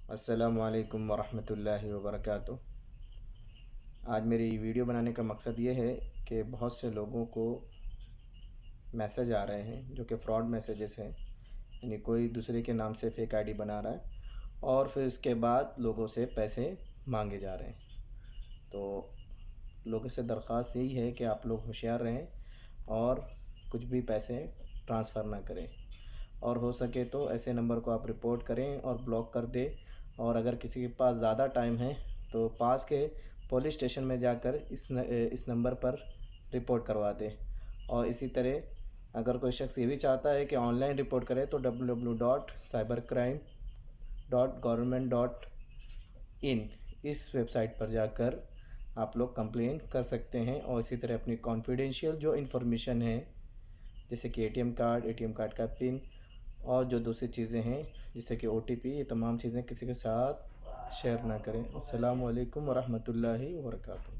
السلام علیکم ورحمۃ اللہ وبرکاتہ۔ آج میری ویڈیو بنانے کا مقصد یہ ہے کہ بہت سے لوگوں کو میسج آ رہے ہیں جو کہ فراڈ میسیجز ہیں، یعنی کوئی دوسرے کے نام سے فیک آئی ڈی بنا رہا ہے اور پھر اس کے بعد لوگوں سے پیسے مانگے جا رہے ہیں۔ تو لوگوں سے درخواست یہی ہے کہ آپ لوگ ہوشیار رہیں اور کچھ بھی پیسے ٹرانسفر نہ کریں، اور ہو سکے تو ایسے نمبر کو آپ رپورٹ کریں اور بلاک کر دیں، اور اگر کسی کے پاس زیادہ ٹائم ہے تو پاس کے پولیس اسٹیشن میں جا کر اس نمبر پر رپورٹ کروا دیں۔ اور اسی طرح اگر کوئی شخص یہ بھی چاہتا ہے کہ آن لائن رپورٹ کرے تو www.cybercrime.government.in اس ویب سائٹ پر جا کر آپ لوگ کمپلین کر سکتے ہیں، اور اسی طرح اپنی کانفیڈینشیل جو انفارمیشن ہے جیسے کہ اے ٹی ایم کارڈ کا پن اور جو دوسری چیزیں ہیں جیسے کہ او ٹی پی، یہ تمام چیزیں کسی کے ساتھ شیئر نہ کریں۔ السلام علیکم ورحمۃ اللہ وبرکاتہ۔